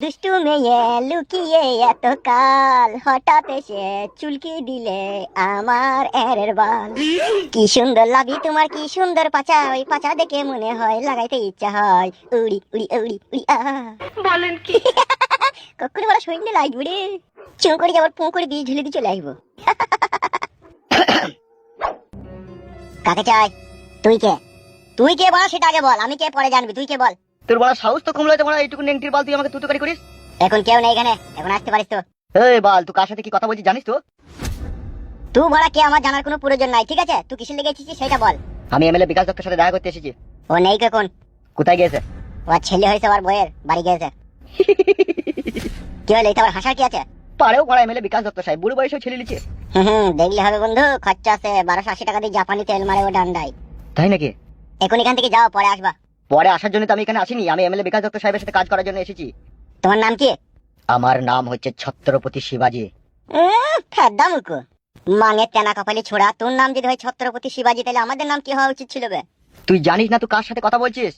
দুষ্টু মেয়ে লুকিয়ে এত কাল হঠাৎ এসে চুলকি দিলে আমার এরের বাল। কি সুন্দর লাভি তোমার, কি সুন্দর পাচা, ওই পাচা দেখে মনে হয় লাগাইতে ইচ্ছা হয় উড়ি উড়ি উড়ি উড়ি বলেন কি? কখনো বলা সৈন্য লাগবে রে, চুঁ করে আবার পুঁ করে বীজ ঢেলে দিয়ে চলে আসবো। কাকে চাই? তুই কে? তুই কে বল সেটা আগে বল, আমি কে পরে জানবি, তুই কে বল। তোর বড় সাহস তো কম লয়, তোমার এইটুকু নেংটির বাল তুই আমাকে তুতুকারি করিস। এখন কেউ নেই এখানে, এখন আসতে পারিস তো। এই বাল, তুই কার সাথে কি কথা বলছিস জানিস তো? তুই বলা কে আমার জানার কোনো প্রয়োজন নাই, ঠিক আছে? তুই কিসের লেগে এসেছিস সেটা বল। আমি এমএলএ বিকাশ দত্তের সাথে দেখা করতে এসেছি। ও নেই কখন? কোথায় গিয়েছে? ও ছেলে হয়েছে, আবার বইয়ের বাড়ি গিয়েছে। কি হলো, এটা আবার হাসার কি আছে? পারেও পড়া এমএলএ বিকাশ দত্ত সাহেব বুড়ো বয়সেও ছেলে লিখে। দেখলে হবে বন্ধু, খরচা আছে 1280 টাকা দিয়ে জাপানি তেল মারে ও ডান্ডাই। তাই নাকি? এখন এখান থেকে যাও, পরে আসবা। পরে আসার জন্য তো আমি এখানে আসিনি, আমি এমএলএ বিকাশ দত্ত সাহেবের সাথে কাজ করার জন্য এসেছি। তোমার নাম কি? আমার নাম হচ্ছে ছত্রপতি শিবাজি। ফেদ্দা মুকু মানে তেনা কপালি ছোড়া, তোর নাম যদি হয় ছত্রপতি শিবাজি, তাহলে আমাদের নাম কি হওয়া উচিত ছিল বে? তুই জানিস না তুই কার সাথে কথা বলছিস?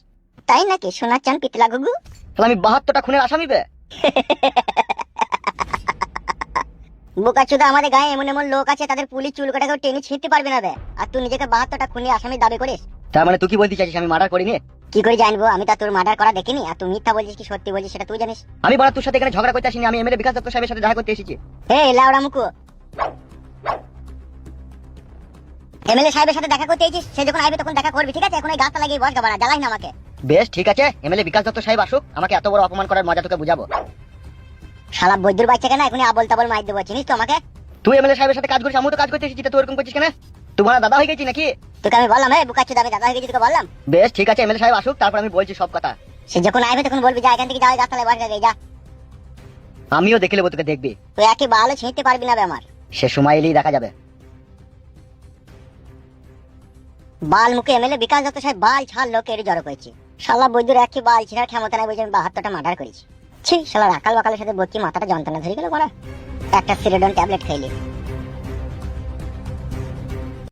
তাই নাকি? সোনার চান পিতলা গুগু। তাহলে আমি 72টা খুনের আসামি বে। বোকাচোদা, আমাদের গায়ে এমন এমন লোক আছে তাদের পুলিশ চুল কাটা টেনে ছিঁড়তে পারবে না বে, আর তুই নিজেকে 72টা খুনি আসামি দাবি করিস। তার মানে তুই কি বলতে চাইছিস আমি মার্ডার করিনি? কি করে জানবো? আমি তো তোর মার্ডার করা দেখিনি, আর তুই মিথ্যা বলছিস কি সত্যি বলছিস সেটা তুই জানিস। আমি বড় তোর সাথে এখানে ঝগড়া করতে আসিনি, আমি এমএলএ বিকাশ দত্ত সাহেবের সাথে দেখা করতে এসেছি। হে লাউড়া মুকু, এমএলএ সাহেবের সাথে দেখা করতে এসেছিস, সে যখন আসবে তখন দেখা করবি, ঠিক আছে? এখন এই গাছটা লাগিয়ে বস গাবানা, জ্বালাই না আমাকে। বেশ ঠিক আছে, এমএলএ বিকাশ দত্ত সাহেব আসুক, আমাকে এত বড় অপমান করার মজা তোকে বুঝাবো। শালা বৈদ্যুর বাচ্চা কেন, এখনই আবল তাবল মার দেবো, চিনিস তো আমাকে? তুই এমএলএ সাহেবের সাথে কাজ করিস, আমিও তো কাজ করতে এসেছি, তুই এরকম করছিস কেন? তোমার দাদা হয়ে গেছি নাকি? তোকে আমি বললাম হ্যাঁ বোকাচোদা, আমি দাদা হয়ে গেছি তোকে বললাম। বেশ ঠিক আছে, এমএলএ সাহেব আসুক, তারপর আমি বলছি সব কথা। সে যখন আসবে তখন বলবি যা এখান থেকে, যা গাছতলায় বস গে যা। আমিও দেখে নেবো, তোকে দেখবি। তুই একে ভালো ছিঁড়তে পারবি না বে আমার। সে সময় এলেই দেখা যাবে। বাল মুখে এমএলএ বিকাশ দত্ত সাহেব বাল ছাড় লোকের জড়ো করেছি। শালা বৈদ্যুর একই বাল ছিঁড়ার ক্ষমতা নাই, বুঝে আমি 72টা মার্ডার করেছি। ছি, শালা রাকাল বাকালের সাথে বকি মাথাটা যন্ত্রণা ধরে গেল, একটা সিরেডন ট্যাবলেট খাইলি।